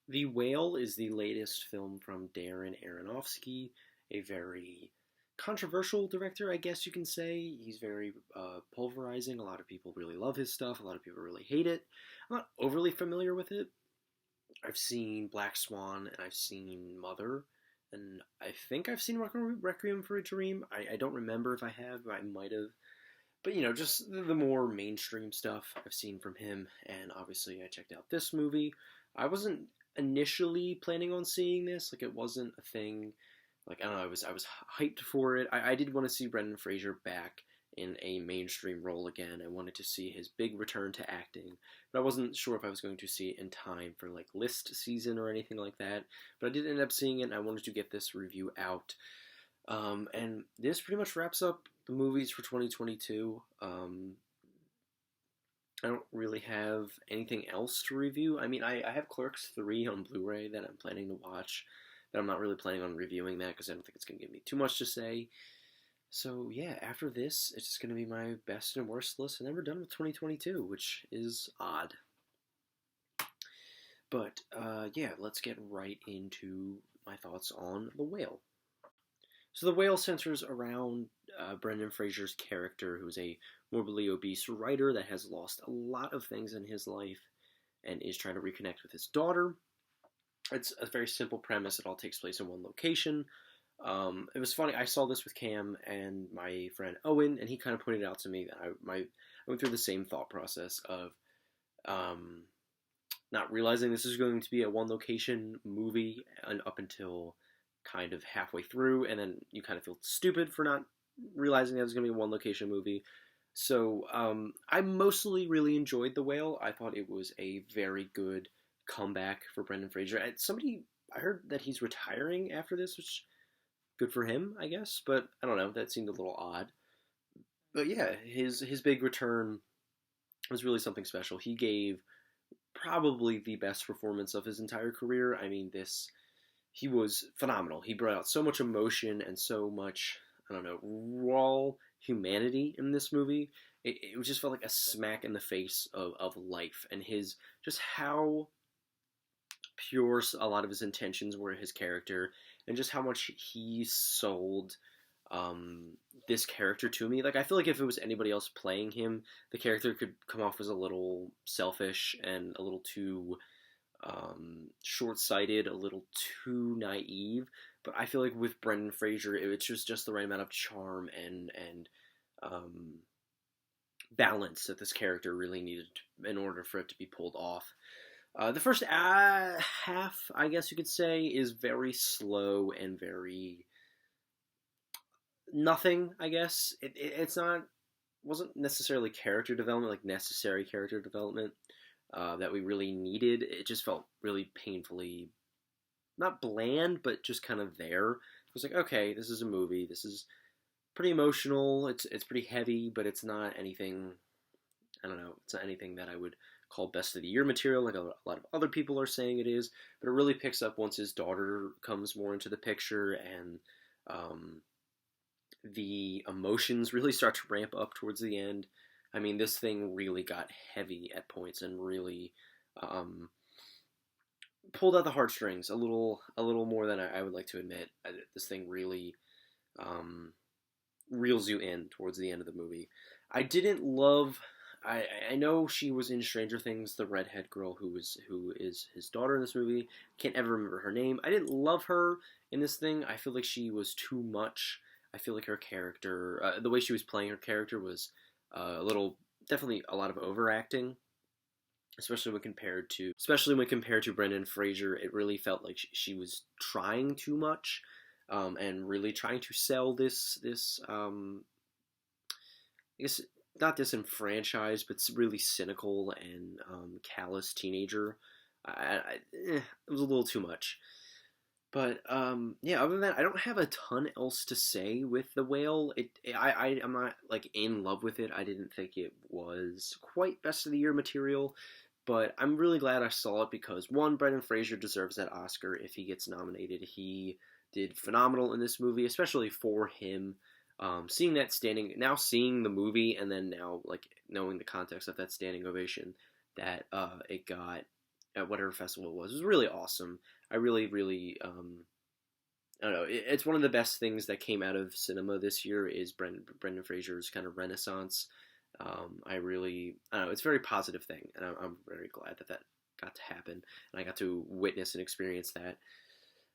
The Whale is the latest film from Darren Aronofsky, a very controversial director, I guess you can say. He's very pulverizing. A lot of people really love his stuff, a lot of people really hate it. I'm not overly familiar with it. I've seen Black Swan and I've seen Mother, and I think I've seen Requiem for a Dream. I don't remember if I have, I might have. But just the more mainstream stuff I've seen from him, and obviously I checked out this movie. I wasn't initially planning on seeing this, like it wasn't a thing. Like I don't know, I was hyped for it. I did want to see Brendan Fraser back in a mainstream role again. I wanted to see his big return to acting, but I wasn't sure if I was going to see it in time for like list season or anything like that. But I did end up seeing it, and I wanted to get this review out. And this pretty much wraps up the movies for 2022. I don't really have anything else to review. I mean, I have Clerks 3 on Blu-ray that I'm planning to watch, but I'm not really planning on reviewing that because I don't think it's going to give me too much to say. So, yeah, after this, it's just going to be my best and worst list, and then we're done with 2022, which is odd. But, yeah, let's get right into my thoughts on The Whale. So The Whale centers around Brendan Fraser's character, who's a morbidly obese writer that has lost a lot of things in his life and is trying to reconnect with his daughter. It's a very simple premise. It all takes place in one location. It was funny. I saw this with Cam and my friend Owen, and he kind of pointed out to me that I went through the same thought process of not realizing this is going to be a one location movie and up until kind of halfway through, and then you kind of feel stupid for not realizing that it was going to be a one location movie. So I mostly really enjoyed The Whale. I thought it was a very good comeback for Brendan Fraser. I heard that he's retiring after this, which good for him, I guess. But I don't know. That seemed a little odd. But yeah, his big return was really something special. He gave probably the best performance of his entire career. I mean, he was phenomenal. He brought out so much emotion and so much, I don't know, raw humanity in this movie. It just felt like a smack in the face of life, and just how pure a lot of his intentions were, his character, and just how much he sold this character to me. Like, I feel like if it was anybody else playing him, the character could come off as a little selfish and a little too short-sighted, a little too naive. But I feel like with Brendan Fraser, it's just the right amount of charm and balance that this character really needed in order for it to be pulled off. The first half, I guess you could say, is very slow and very nothing. I guess it's not wasn't necessarily character development, like necessary character development that we really needed. It just felt really painfully not bland, but just kind of there. It was like, okay, this is a movie. This is pretty emotional. It's pretty heavy, but it's not anything. I don't know. It's not anything that I would call best of the year material, like a lot of other people are saying it is. But it really picks up once his daughter comes more into the picture, and the emotions really start to ramp up towards the end. I mean, this thing really got heavy at points and really pulled out the heartstrings a little more than I would like to admit. This thing really reels you in towards the end of the movie. I didn't love. I know she was in Stranger Things, the redhead girl who is his daughter in this movie. Can't ever remember her name. I didn't love her in this thing. I feel like she was too much. I feel like her character, the way she was playing her character was definitely a lot of overacting, especially when compared to Brendan Fraser. It really felt like she was trying too much, and really trying to sell this I guess not disenfranchised, but really cynical and callous teenager. It was a little too much. But yeah, other than that, I don't have a ton else to say with The Whale. I'm not like in love with it. I didn't think it was quite best of the year material, but I'm really glad I saw it because one, Brendan Fraser deserves that Oscar if he gets nominated. He did phenomenal in this movie, especially for him. Seeing the movie, and then now like knowing the context of that standing ovation that it got, at whatever festival it was. It was really awesome. I really, really, I don't know. It's one of the best things that came out of cinema this year is Brendan Fraser's kind of renaissance. I don't know. It's a very positive thing, and I'm very glad that that got to happen, and I got to witness and experience that.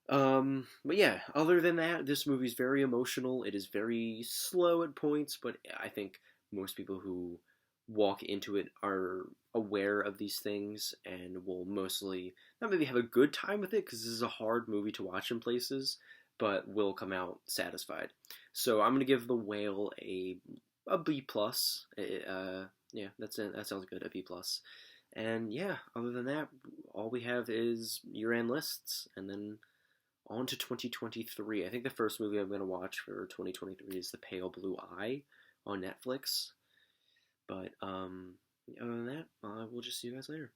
But yeah, other than that, this movie's very emotional. It is very slow at points, but I think most people who walk into it are aware of these things and will mostly not maybe have a good time with it because this is a hard movie to watch in places, but will come out satisfied. So I'm gonna give The Whale a B plus. Yeah, that's it. That sounds good. A B plus. And yeah, other than that, all we have is year-end lists, and then on to 2023. I think the first movie I'm going to watch for 2023 is The Pale Blue Eye on Netflix. But other than that, we'll just see you guys later.